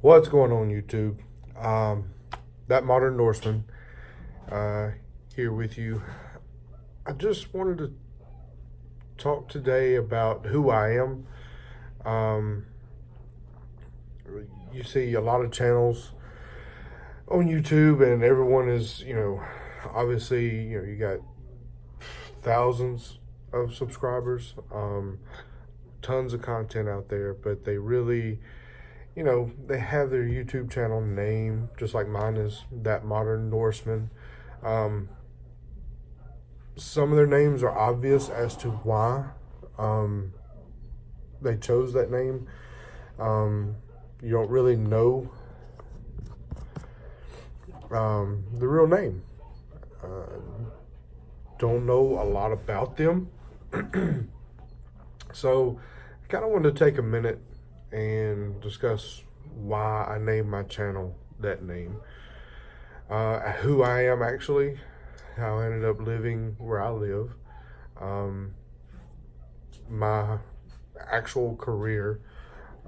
What's going on, YouTube? That modern Norseman here with you. I just wanted to talk today about who I am. Um, you see a lot of channels on YouTube, and everyone is, obviously, you got thousands of subscribers, tons of content out there, but they really they have their YouTube channel name, just like mine is That Modern Norseman. Um, some of their names are obvious as to why they chose that name. You don't really know the real name. Don't know a lot about them. So I kind of wanted to take a minute and discuss why I named my channel that name. Who I am actually, how I ended up living where I live, my actual career,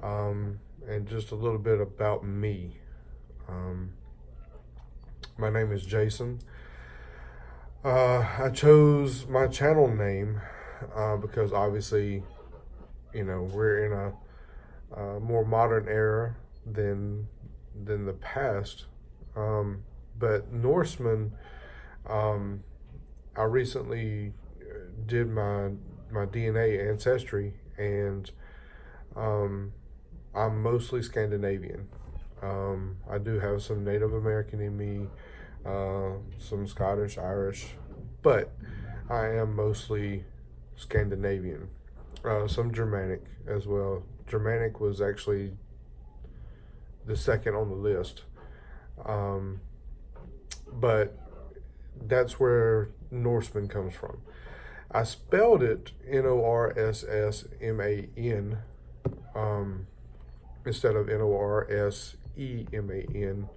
and just a little bit about me. My name is Jason. I chose my channel name because obviously, we're in a more modern era than the past. But Norseman, I recently did my DNA ancestry, and I'm mostly Scandinavian. I do have some Native American in me, some Scottish, Irish, but I am mostly Scandinavian. Some Germanic as well. Germanic was actually the second on the list. But that's where Norseman comes from. I spelled it Norssman instead of Norseman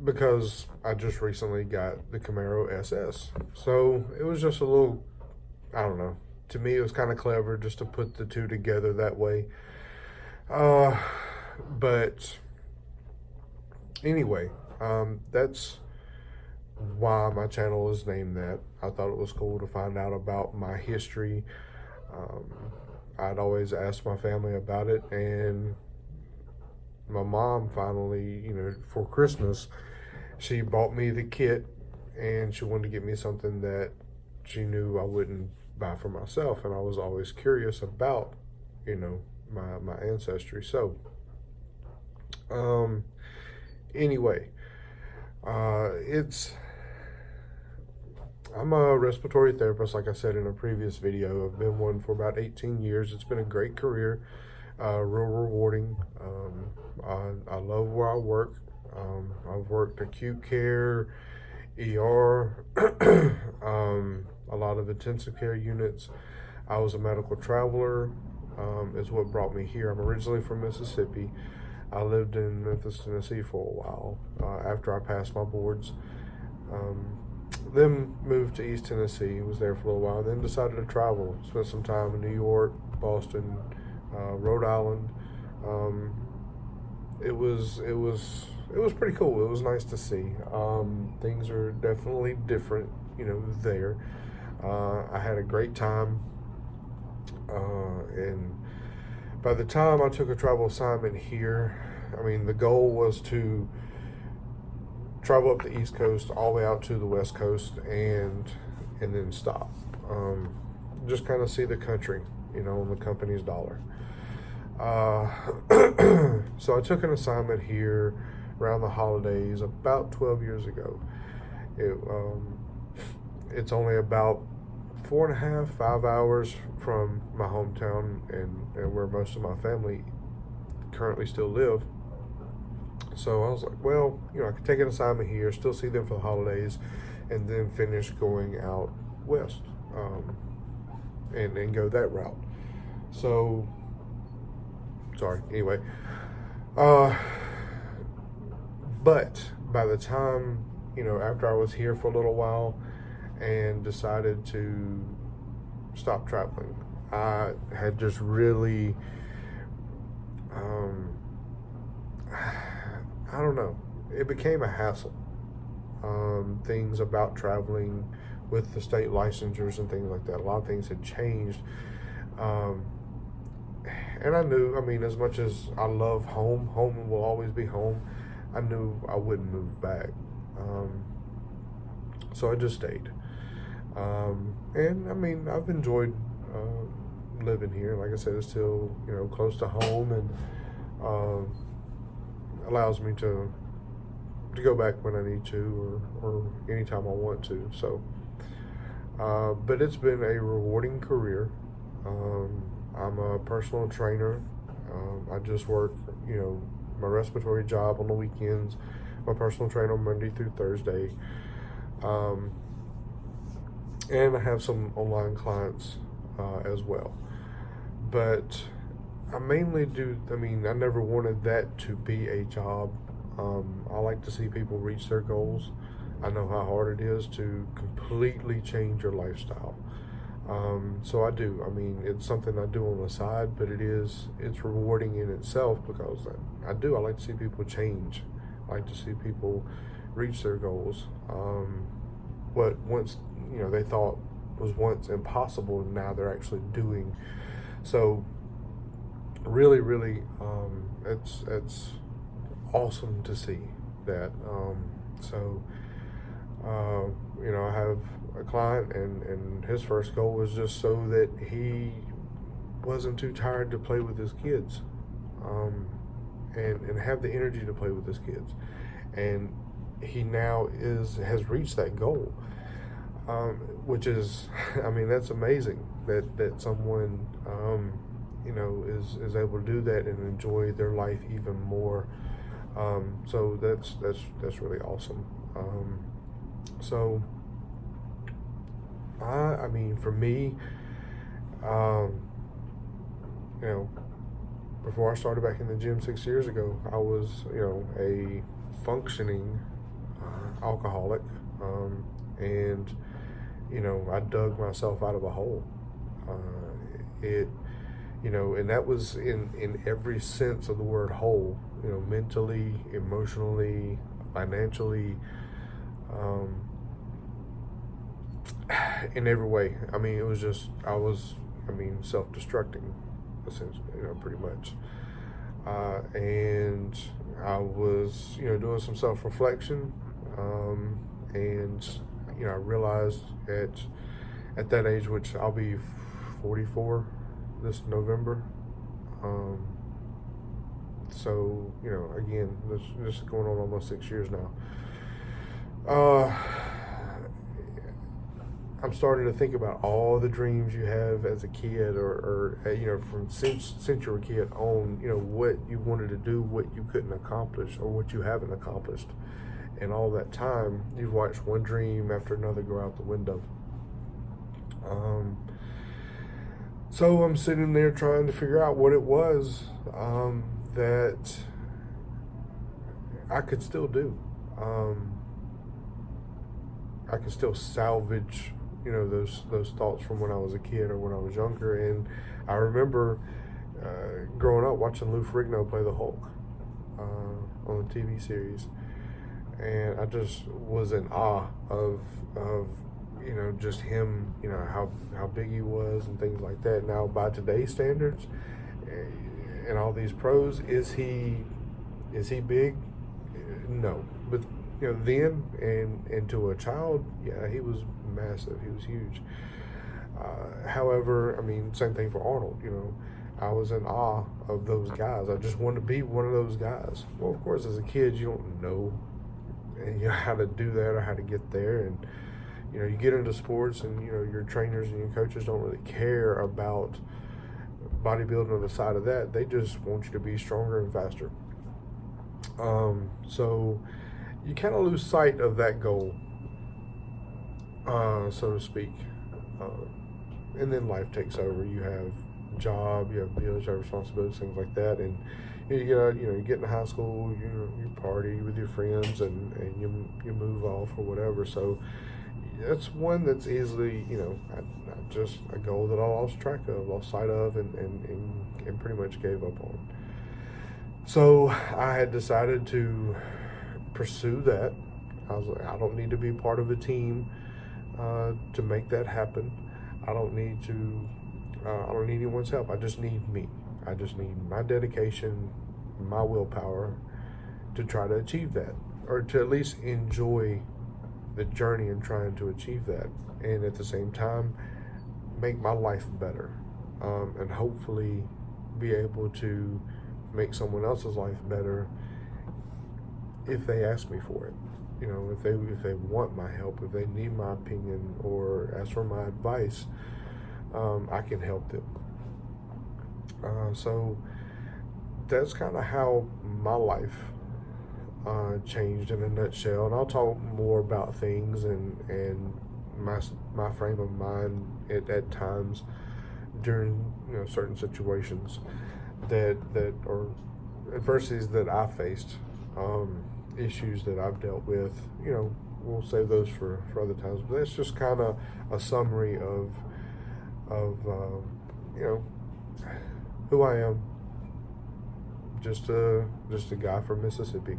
because I just recently got the Camaro SS. So it was just a little, I don't know. To me, it was kind of clever just to put the two together that way. But anyway, that's why my channel is named that. I thought it was cool to find out about my history. I'd always asked my family about it, and my mom finally, for Christmas, she bought me the kit, and she wanted to get me something that she knew I wouldn't buy for myself, and I was always curious about, my ancestry. So, anyway, I'm a respiratory therapist, like I said in a previous video. I've been one for about 18 years. It's been a great career, real rewarding. I love where I work. I've worked acute care, ER, a lot of intensive care units. I was a medical traveler, is what brought me here. I'm originally from Mississippi. I lived in Memphis, Tennessee for a while after I passed my boards. Then moved to East Tennessee, was there for a little while, then decided to travel. Spent some time in New York, Boston, Rhode Island. It was pretty cool. It was nice to see. Things are definitely different, there. I had a great time, and by the time I took a travel assignment here, the goal was to travel up the East Coast all the way out to the West Coast and then stop. Just kind of see the country, on the company's dollar. So I took an assignment here around the holidays about 12 years ago. It's only about 4.5, 5 hours from my hometown and where most of my family currently still live. So I was like, well, I could take an assignment here, still see them for the holidays, and then finish going out west, and go that route. So, sorry, anyway. But by the time, after I was here for a little while and decided to stop traveling, I had just really I don't know, it became a hassle. Things about traveling with the state licensures and things like that, a lot of things had changed. Um, and I knew, I mean, as much as I love home, home will always be home. I knew I wouldn't move back. So I just stayed. And I mean, I've enjoyed living here. Like I said, it's still, close to home, and allows me to go back when I need to, or anytime I want to. So, but it's been a rewarding career. I'm a personal trainer. I just work, my respiratory job on the weekends. My personal trainer Monday through Thursday. And I have some online clients as well. But I mainly do, I never wanted that to be a job. I like to see people reach their goals. I know how hard it is to completely change your lifestyle. So I do. It's something I do on the side, but it's rewarding in itself, because I like to see people change. I like to see people reach their goals. What once, they thought was once impossible, now they're actually doing. So really, really, it's awesome to see that. I have a client, and his first goal was just so that he wasn't too tired to play with his kids, and have the energy to play with his kids. And he now has reached that goal, which is, that's amazing that someone, is able to do that and enjoy their life even more. So that's really awesome. So for me, before I started back in the gym 6 years ago, I was, a functioning alcoholic, and I dug myself out of a hole. And that was in every sense of the word whole. Mentally, emotionally, financially, in every way. It was just, I was self-destructing, essentially, pretty much. And I was, doing some self-reflection, and, I realized at that age, which I'll be 44 this November. So, again, this is going on almost 6 years now. I'm starting to think about all the dreams you have as a kid, or from since you were a kid on, what you wanted to do, what you couldn't accomplish, or what you haven't accomplished. And all that time, you've watched one dream after another go out the window. So I'm sitting there trying to figure out what it was that I could still do. I could still salvage, those thoughts from when I was a kid or when I was younger. And I remember growing up watching Lou Ferrigno play the Hulk on the TV series, and I just was in awe of just him, how big he was and things like that. Now, by today's standards, and all these pros, is he big? No, but then and to a child, yeah, he was massive. He was huge. However, same thing for Arnold. I was in awe of those guys. I just wanted to be one of those guys. Well, of course, as a kid, you don't know, how to do that or how to get there, and you get into sports, and your trainers and your coaches don't really care about bodybuilding on the side of that. They just want you to be stronger and faster. So you kind of lose sight of that goal, so to speak. And then life takes over. You have a job, you have bills, you have responsibilities, things like that. And you get into high school, you party with your friends, and you move off or whatever. So that's one that's easily, just a goal that I lost track of, lost sight of, and pretty much gave up on. So I had decided to pursue that. I was like, I don't need to be part of a team to make that happen. I don't need to. I don't need anyone's help. I just need me. I just need my dedication, my willpower to try to achieve that, or to at least enjoy the journey in trying to achieve that, and at the same time make my life better, and hopefully be able to make someone else's life better if they ask me for it. You know, if they want my help, if they need my opinion or ask for my advice, I can help them. So that's kind of how my life changed in a nutshell. And I'll talk more about things and my frame of mind at times during certain situations that or adversities that I faced, issues that I've dealt with. We'll save those for other times. But that's just kind of a summary of who I am. Just a guy from Mississippi,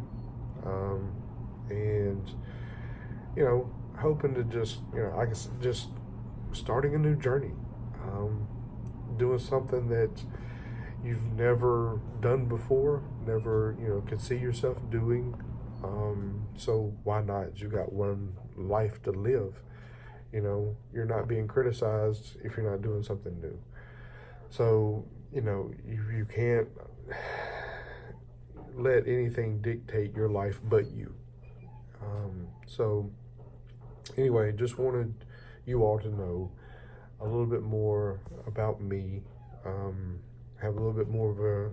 and hoping to just I guess just starting a new journey, doing something that you've never done before, never could see yourself doing. So why not? You got one life to live. You're not being criticized if you're not doing something new. So you can't let anything dictate your life but you. So anyway, just wanted you all to know a little bit more about me, have a little bit more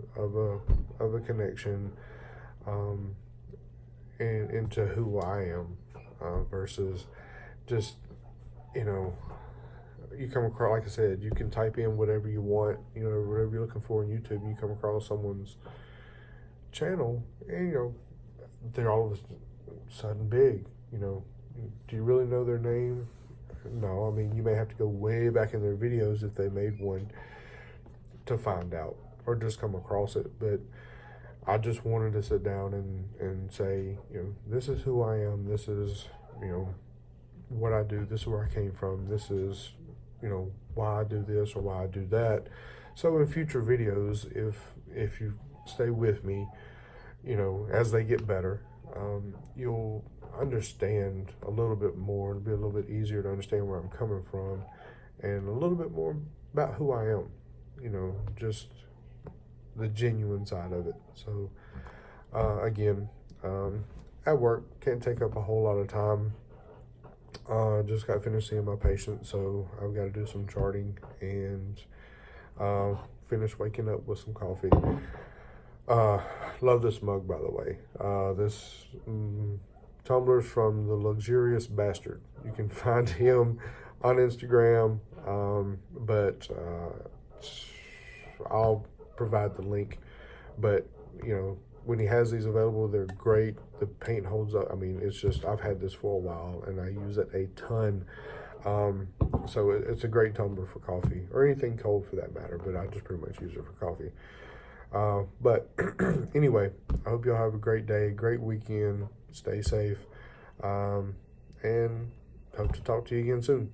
of a connection, and into who I am, versus just you come across, like I said, you can type in whatever you want, whatever you're looking for on YouTube, and you come across someone's channel, and they're all of a sudden big. Do you really know their name? No. I mean, you may have to go way back in their videos if they made one to find out, or just come across it. But I just wanted to sit down and say, this is who I am. This is, what I do. This is where I came from. This is, why I do this or why I do that. So in future videos, if you stay with me, as they get better, you'll understand a little bit more. It'll be a little bit easier to understand where I'm coming from, and a little bit more about who I am, just the genuine side of it. So again, at work, can't take up a whole lot of time. Just got finished seeing my patient, so I've got to do some charting and finish waking up with some coffee. Love this mug, by the way. This tumbler's from the Luxurious Bastard. You can find him on Instagram, but I'll provide the link. But when he has these available, they're great. The paint holds up. I mean, it's just, I've had this for a while and I use it a ton. So it's a great tumbler for coffee, or anything cold for that matter, but I just pretty much use it for coffee. But anyway, I hope y'all have a great day, great weekend, stay safe, and hope to talk to you again soon.